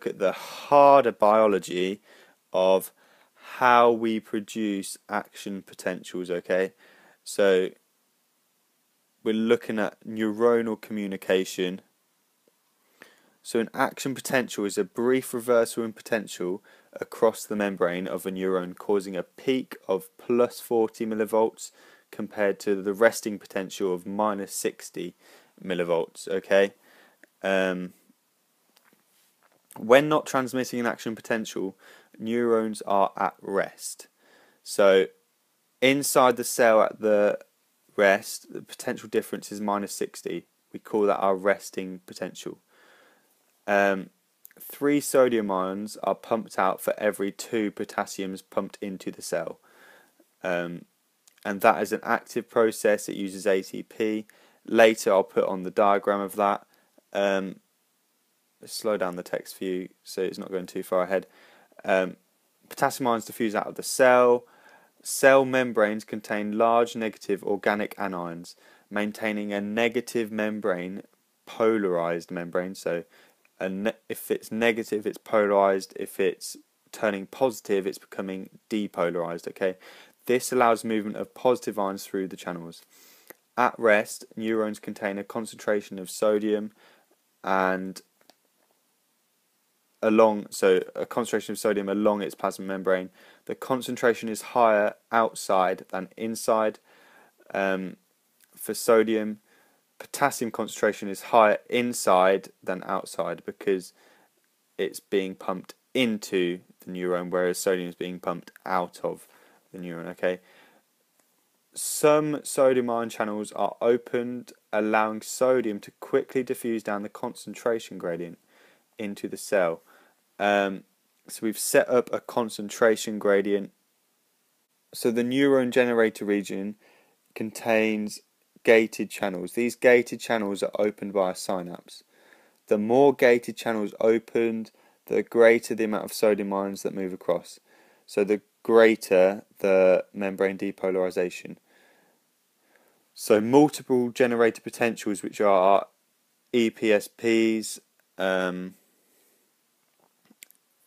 look at the harder biology of how we produce action potentials, okay? So we're looking at neuronal communication. So an action potential is a brief reversal in potential across the membrane of a neuron, causing a peak of plus 40 millivolts compared to the resting potential of minus 60 millivolts, okay? When not transmitting an action potential, neurons are at rest. So inside the cell at the rest, the potential difference is minus 60. We call that our resting potential. 3 sodium ions are pumped out for every 2 potassiums pumped into the cell. And that is an active process. It uses ATP. Later I'll put on the diagram of that. Let's slow down the text for you so it's not going too far ahead. Potassium ions diffuse out of the cell. Cell membranes contain large negative organic anions, maintaining a negative membrane, polarized membrane. So if it's negative, it's polarized. If it's turning positive, it's becoming depolarized. Okay, this allows movement of positive ions through the channels. At rest, neurons contain a concentration of sodium and a concentration of sodium along its plasma membrane. The concentration is higher outside than inside. For sodium, potassium concentration is higher inside than outside because it's being pumped into the neuron, whereas sodium is being pumped out of the neuron. Okay. Some sodium ion channels are opened, allowing sodium to quickly diffuse down the concentration gradient into the cell. So we've set up a concentration gradient. So the neuron generator region contains gated channels. These gated channels are opened by a synapse. The more gated channels opened, the greater the amount of sodium ions that move across. So the greater the membrane depolarization. So multiple generator potentials, which are EPSPs,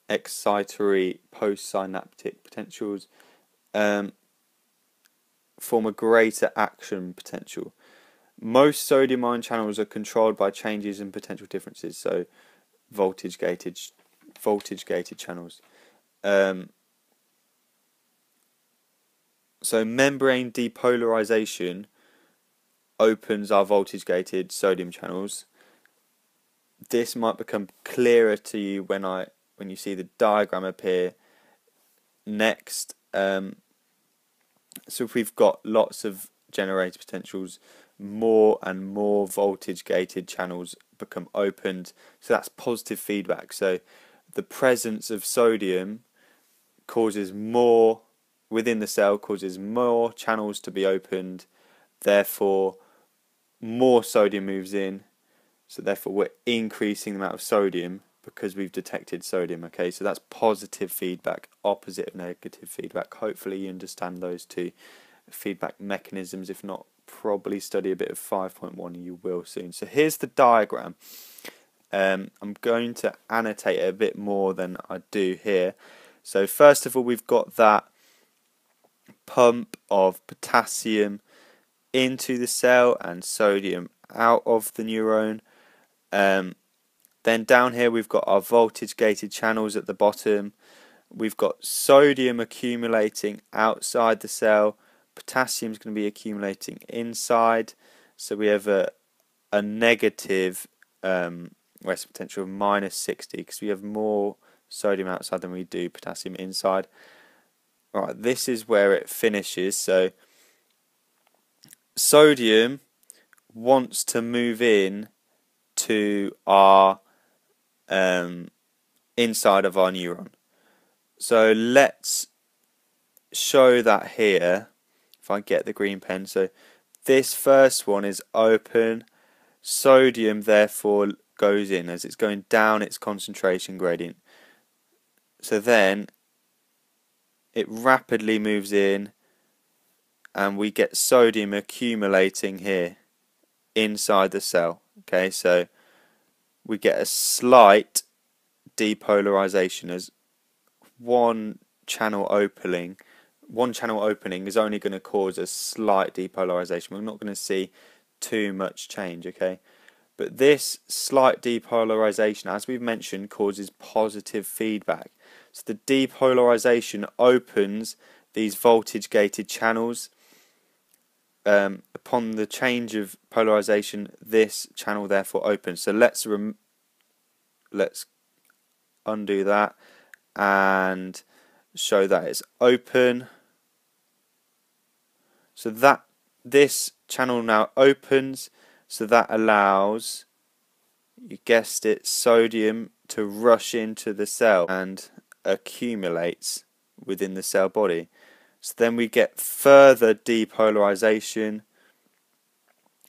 excitatory postsynaptic potentials, form a greater action potential. Most sodium ion channels are controlled by changes in potential differences, so voltage gated channels. So membrane depolarization opens our voltage gated sodium channels. This might become clearer to you when you see the diagram appear next. So if we've got lots of generator potentials, more and more voltage gated channels become opened, so that's positive feedback. So the presence of sodium causes more within the cell, causes more channels to be opened, therefore more sodium moves in, so therefore we're increasing the amount of sodium because we've detected sodium. Okay, so that's positive feedback, opposite of negative feedback. Hopefully you understand those two feedback mechanisms. If not, probably study a bit of 5.1, you will soon. So here's the diagram. I'm going to annotate it a bit more than I do here. So first of all, we've got that pump of potassium into the cell and sodium out of the neuron. Then down here we've got our voltage gated channels at the bottom. We've got sodium accumulating outside the cell. Potassium is going to be accumulating inside. So we have a negative resting potential of minus 60 because we have more sodium outside than we do potassium inside. Alright, this is where it finishes. So sodium wants to move in to our inside of our neuron. So let's show that here. If I get the green pen, so this first one is open. Sodium therefore goes in as it's going down its concentration gradient. So then it rapidly moves in and we get sodium accumulating here inside the cell. Okay, so we get a slight depolarization, as one channel opening is only going to cause a slight depolarization. We're not going to see too much change, okay? But this slight depolarization, as we've mentioned, causes positive feedback. So the depolarization opens these voltage gated channels. Upon the change of polarization, this channel therefore opens. So let's undo that and show that it's open. So that this channel now opens, so that allows, you guessed it, sodium to rush into the cell and accumulates within the cell body. So then we get further depolarization.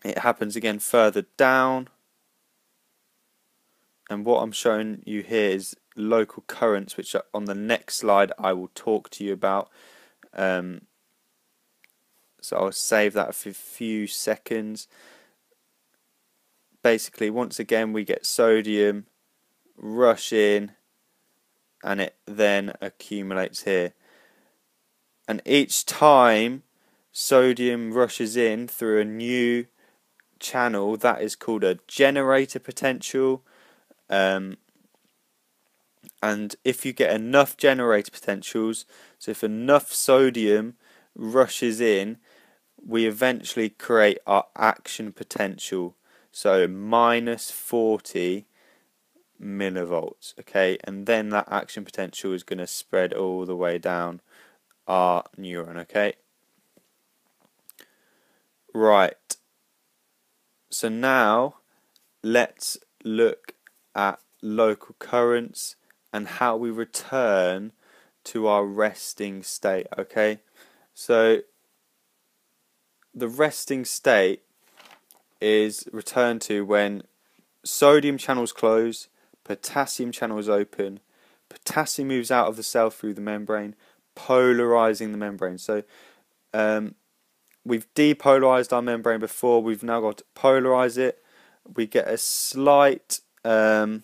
It happens again further down, and what I'm showing you here is local currents, which are on the next slide I will talk to you about. So I'll save that for a few seconds. Basically, once again we get sodium rush in, and it then accumulates here. And each time sodium rushes in through a new channel, that is called a generator potential. And if you get enough generator potentials, so if enough sodium rushes in, we eventually create our action potential. So minus 40 millivolts, okay? And then that action potential is going to spread all the way down our neuron, okay? Right. So now let's look at local currents and how we return to our resting state, okay? So the resting state is returned to when sodium channels close, potassium channels open, potassium moves out of the cell through the membrane, polarizing the membrane. So we've depolarized our membrane before, we've now got to polarize it. We get a slight period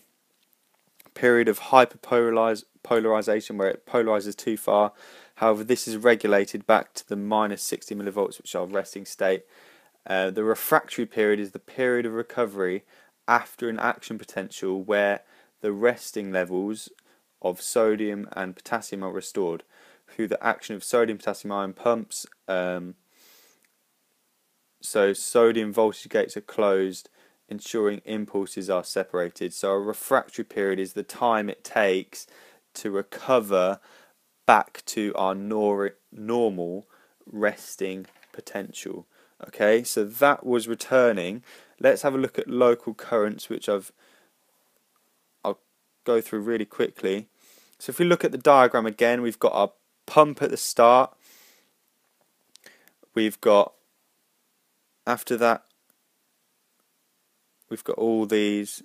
of hyperpolarization where it polarizes too far. However, this is regulated back to the minus 60 millivolts, which are resting state. The refractory period is the period of recovery after an action potential where the resting levels of sodium and potassium are restored through the action of sodium potassium ion pumps. So sodium voltage gates are closed, ensuring impulses are separated. So a refractory period is the time it takes to recover back to our normal resting potential. Okay, so that was returning. Let's have a look at local currents, which I'll go through really quickly. So if we look at the diagram again, we've got our pump at the start. We've got, after that, we've got all these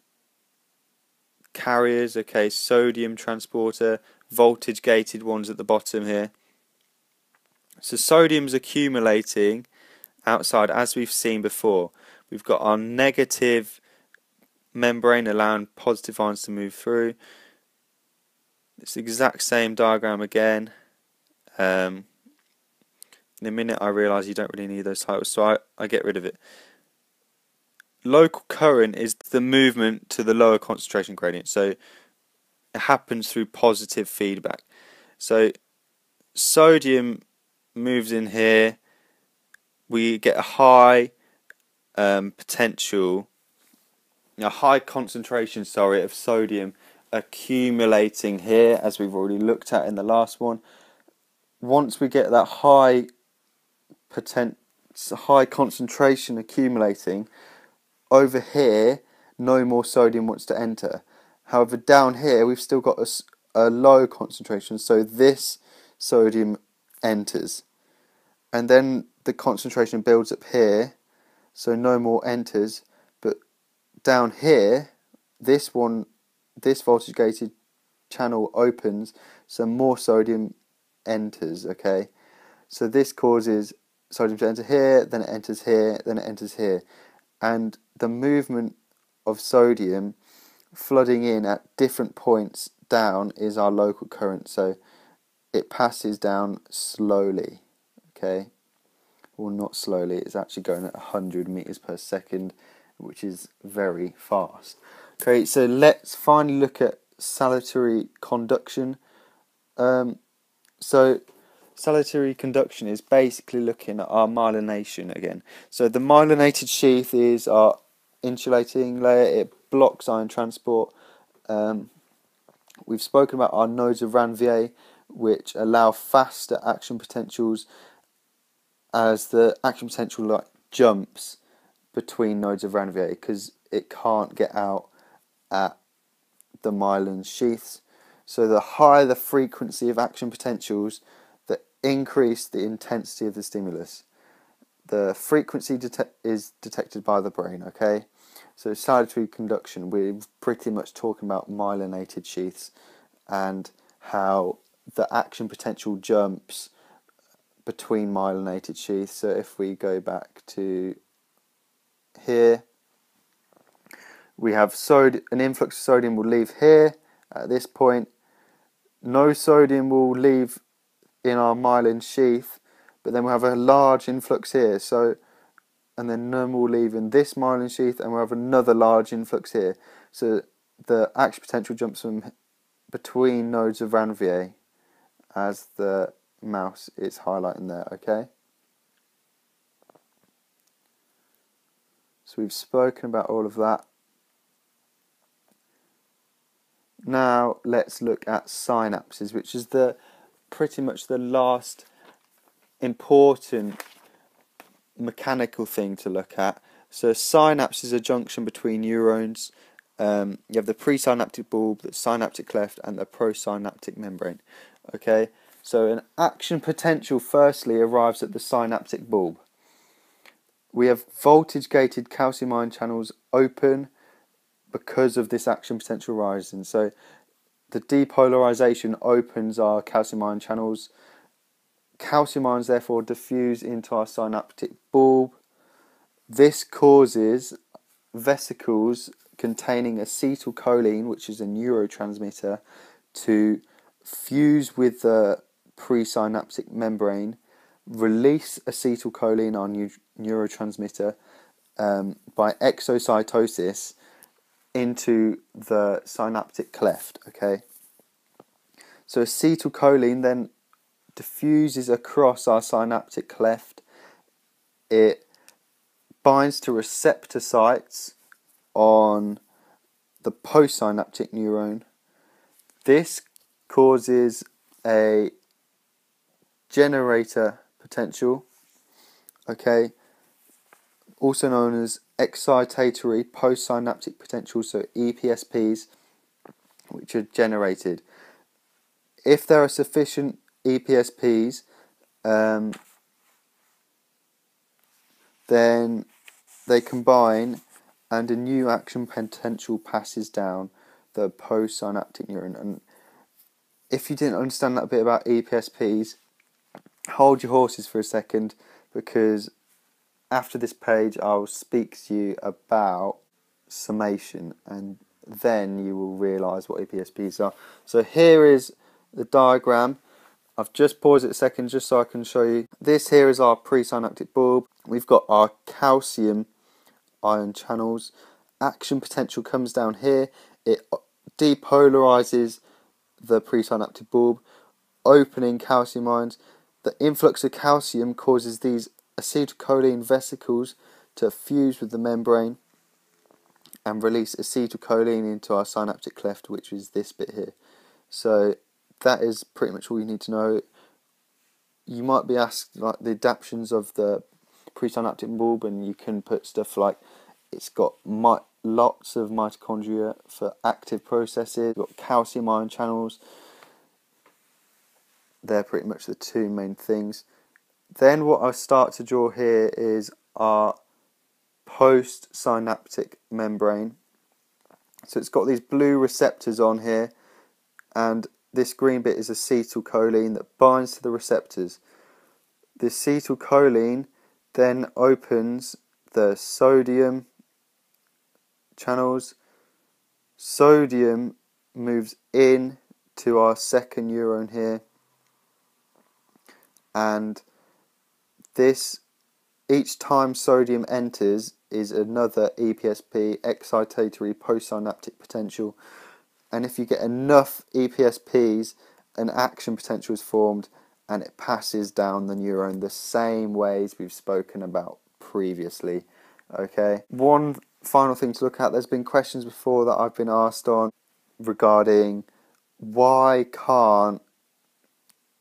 carriers, okay, sodium transporter, voltage gated ones at the bottom here. So sodium's accumulating outside, as we've seen before. We've got our negative membrane allowing positive ions to move through. It's the exact same diagram again. In a minute I realise you don't really need those titles, so I get rid of it. Local current is the movement to the lower concentration gradient, so it happens through positive feedback. So sodium moves in here, we get a high potential, a high concentration, of sodium accumulating here, as we've already looked at in the last one. Once we get that high concentration accumulating, over here no more sodium wants to enter. However, down here we've still got a low concentration, so this sodium enters, and then the concentration builds up here, so no more enters. But down here, this voltage gated channel opens, so more sodium enters, okay? So this causes sodium to enter here, then it enters here, then it enters here. And the movement of sodium flooding in at different points down is our local current, so it passes down slowly, okay? Well, not slowly, it's actually going at 100 meters per second, which is very fast. Okay, so let's finally look at salutary conduction. So salutary conduction is basically looking at our myelination again. So the myelinated sheath is our insulating layer, it blocks ion transport. We've spoken about our nodes of Ranvier, which allow faster action potentials as the action potential jumps between nodes of Ranvier because it can't get out at the myelin sheaths. So the higher the frequency of action potentials, the increase the intensity of the stimulus. The frequency is detected by the brain, okay? So salutary conduction, we're pretty much talking about myelinated sheaths and how the action potential jumps between myelinated sheaths. So if we go back to here, we have an influx of sodium will leave here at this point. No sodium will leave in our myelin sheath, but then we'll have a large influx here. And then none will leave in this myelin sheath, and we'll have another large influx here. So the action potential jumps from between nodes of Ranvier, as the mouse is highlighting there, okay? So we've spoken about all of that. Now let's look at synapses, which is pretty much the last important mechanical thing to look at. So a synapse is a junction between neurons. You have the presynaptic bulb, the synaptic cleft, and the prosynaptic membrane. Okay, so an action potential firstly arrives at the synaptic bulb. We have voltage-gated calcium ion channels open because of this action potential rising. So the depolarization opens our calcium ion channels. Calcium ions therefore diffuse into our synaptic bulb. This causes vesicles containing acetylcholine, which is a neurotransmitter, to fuse with the presynaptic membrane, release acetylcholine, our neurotransmitter, by exocytosis into the synaptic cleft, okay? So acetylcholine then diffuses across our synaptic cleft. It binds to receptor sites on the postsynaptic neuron. This causes a generator potential, okay, also known as excitatory postsynaptic potential, so EPSPs, which are generated. If there are sufficient EPSPs, then they combine and a new action potential passes down the postsynaptic neuron. And if you didn't understand that bit about EPSPs, hold your horses for a second, because after this page I'll speak to you about summation, and then you will realise what EPSPs are. So here is the diagram. I've just paused it a second just so I can show you. This here is our presynaptic bulb. We've got our calcium ion channels. Action potential comes down here. It depolarizes the presynaptic bulb, opening calcium ions. The influx of calcium causes these acetylcholine vesicles to fuse with the membrane and release acetylcholine into our synaptic cleft, which is this bit here. So that is pretty much all you need to know. You might be asked like the adaptations of the presynaptic bulb, and you can put stuff like it's got lots of mitochondria for active processes, got calcium ion channels. They're pretty much the two main things. Then what I start to draw here is our postsynaptic membrane. So it's got these blue receptors on here, and this green bit is acetylcholine that binds to the receptors. The acetylcholine then opens the sodium channels. Sodium moves in to our second neuron here, and this, each time sodium enters, is another EPSP, excitatory postsynaptic potential, and if you get enough EPSPs, an action potential is formed and it passes down the neuron the same ways we've spoken about previously. Okay, one final thing to look at, there's been questions before that I've been asked on regarding why can't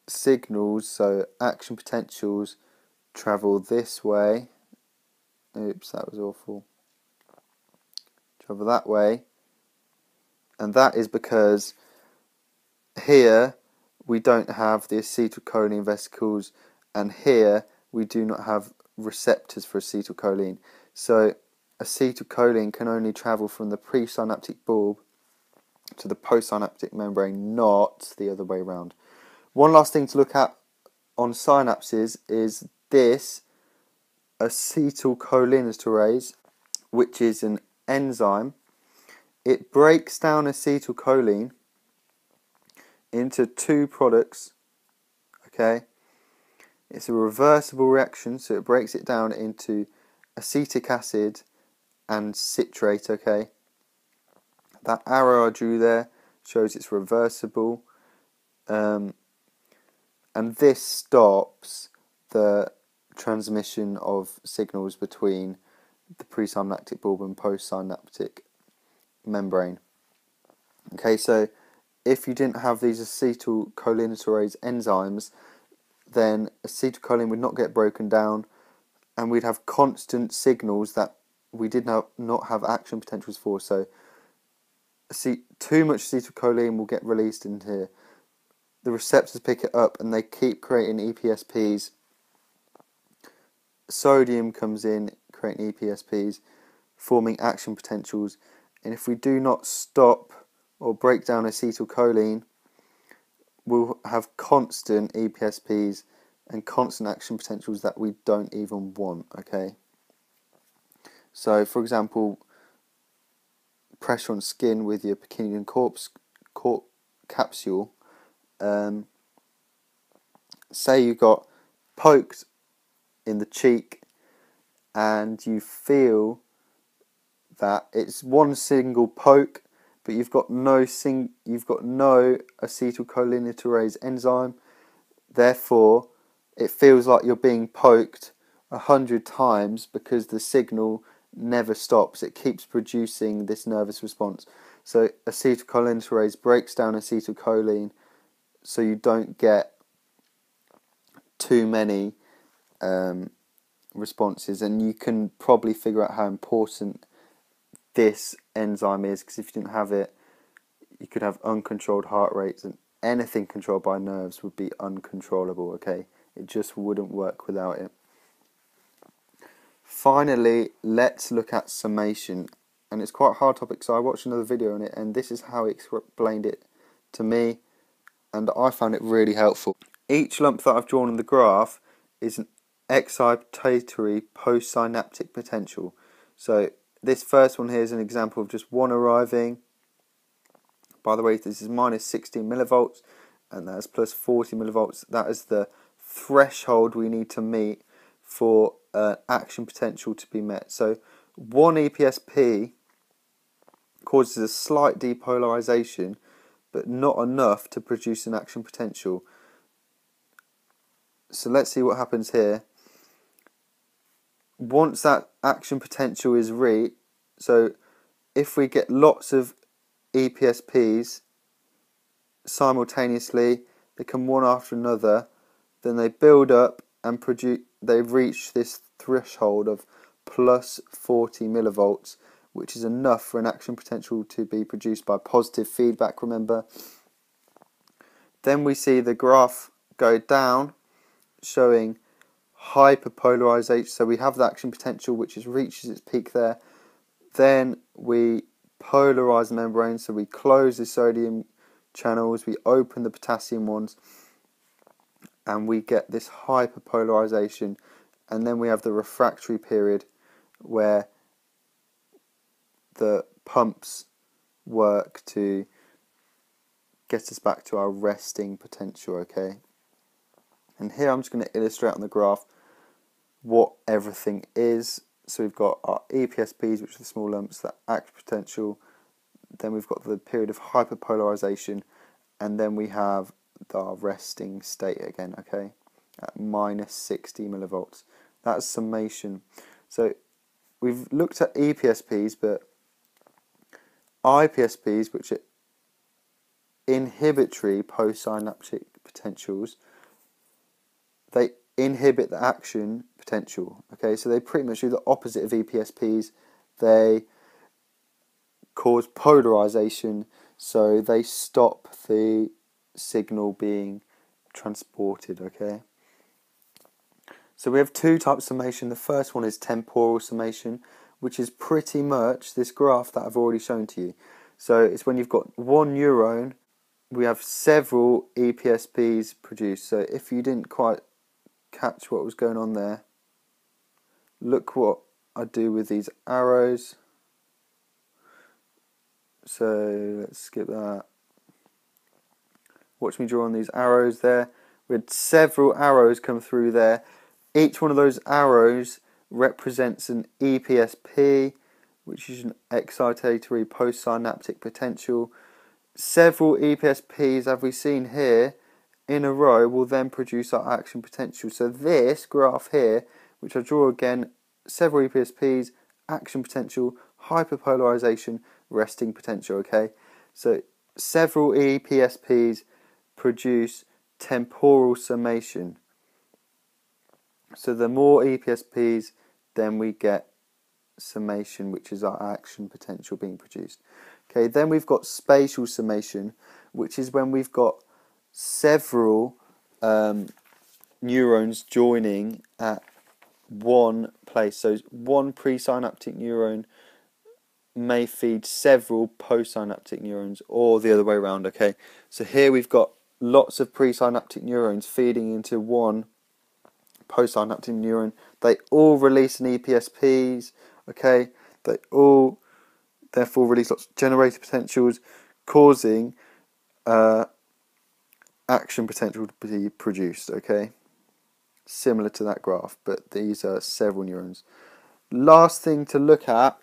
signals, so action potentials, travel this way. Oops, that was awful. Travel that way. And that is because here we don't have the acetylcholine vesicles, and here we do not have receptors for acetylcholine. So acetylcholine can only travel from the presynaptic bulb to the postsynaptic membrane, not the other way around. One last thing to look at on synapses is this acetylcholinesterase, which is an enzyme. It breaks down acetylcholine into two products. Okay, it's a reversible reaction, so it breaks it down into acetic acid and citrate. Okay, that arrow I drew there shows it's reversible, and this stops the transmission of signals between the presynaptic bulb and postsynaptic membrane. Okay, so if you didn't have these acetylcholinesterase enzymes, then acetylcholine would not get broken down, and we'd have constant signals that we did not have action potentials for. So too much acetylcholine will get released into here. The receptors pick it up and they keep creating EPSPs. Sodium comes in, creating EPSPs, forming action potentials. And if we do not stop or break down acetylcholine, we'll have constant EPSPs and constant action potentials that we don't even want. Okay. So, for example, pressure on skin with your Pacinian corpse capsule. Say you got poked in the cheek and you feel that it's one single poke, but you've got no acetylcholinesterase enzyme. Therefore, it feels like you're being poked 100 times because the signal never stops. It keeps producing this nervous response. So acetylcholinesterase breaks down acetylcholine, so you don't get too many responses. And you can probably figure out how important this enzyme is, because if you didn't have it, you could have uncontrolled heart rates, and anything controlled by nerves would be uncontrollable. Okay, it just wouldn't work without it. Finally, let's look at summation, and it's quite a hard topic, so I watched another video on it, and this is how he explained it to me, and I found it really helpful. Each lump that I've drawn on the graph is an excitatory postsynaptic potential. So this first one here is an example of just one arriving. By the way, this is minus 16 millivolts, and that's plus 40 millivolts. That is the threshold we need to meet for action potential to be met. So one EPSP causes a slight depolarization, but not enough to produce an action potential. So let's see what happens here. Once that action potential is reached, so if we get lots of EPSPs simultaneously, they come one after another, then they build up and they've reached this threshold of plus 40 millivolts, which is enough for an action potential to be produced by positive feedback, remember. Then we see the graph go down, showing hyperpolarization. So we have the action potential which reaches its peak there. Then we polarize the membrane, so we close the sodium channels, we open the potassium ones, and we get this hyperpolarization. And then we have the refractory period where the pumps work to gets us back to our resting potential, okay? And here I'm just going to illustrate on the graph what everything is. So we've got our EPSPs, which are the small lumps, that action potential, then we've got the period of hyperpolarization, and then we have our resting state again, okay, at minus 60 millivolts. That's summation. So we've looked at EPSPs, but IPSPs, which are inhibitory postsynaptic potentials, they inhibit the action potential. Okay, so they pretty much do the opposite of EPSPs. They cause polarization, so they stop the signal being transported. Okay, so we have two types of summation. The first one is temporal summation, which is pretty much this graph that I've already shown to you. So it's when you've got one neuron, we have several EPSPs produced. So if you didn't quite catch what was going on there, look what I do with these arrows. So let's skip that. Watch me draw on these arrows there. We had several arrows come through there. Each one of those arrows represents an EPSP, which is an excitatory postsynaptic potential. Several EPSPs, as we've seen here, in a row will then produce our action potential. So this graph here, which I draw again, several EPSPs, action potential, hyperpolarization, resting potential, okay? So several EPSPs produce temporal summation. So the more EPSPs, then we get summation, which is our action potential being produced. Okay, then we've got spatial summation, which is when we've got several neurons joining at one place. So one presynaptic neuron may feed several postsynaptic neurons, or the other way around, okay? So here we've got lots of presynaptic neurons feeding into one postsynaptic neuron. They all release an EPSPs, okay? They all therefore release lots of generator potentials, causing action potential to be produced, okay? Similar to that graph, but these are several neurons. Last thing to look at,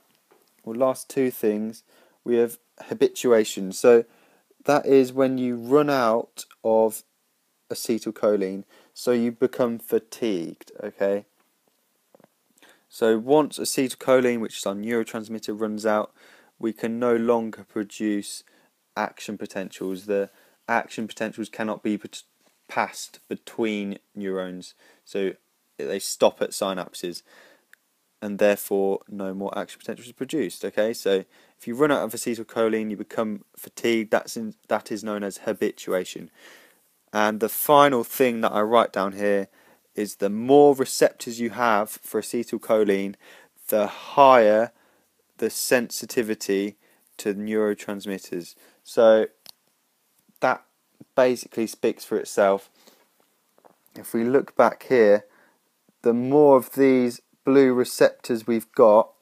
or last two things, we have habituation. So that is when you run out of acetylcholine, so you become fatigued, okay? So once acetylcholine, which is our neurotransmitter, runs out, we can no longer produce action potentials. The action potentials cannot be passed between neurons, so they stop at synapses, and therefore no more action potential is produced. Okay, so if you run out of acetylcholine, you become fatigued. That is known as habituation. And the final thing that I write down here is the more receptors you have for acetylcholine, the higher the sensitivity to neurotransmitters. So that basically speaks for itself. If we look back here, the more of these blue receptors we've got,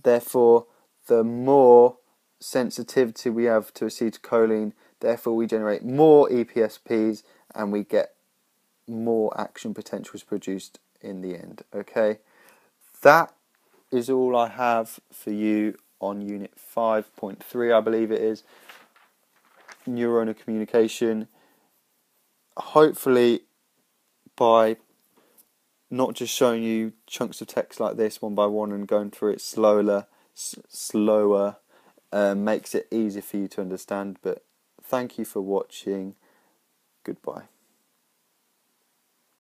therefore the more sensitivity we have to acetylcholine, therefore we generate more EPSPs and we get more action potentials produced in the end. Okay, that is all I have for you on unit 5.3, I believe it is, neuronal communication. Hopefully by not just showing you chunks of text like this one by one and going through it slower makes it easier for you to understand. But thank you for watching. Goodbye.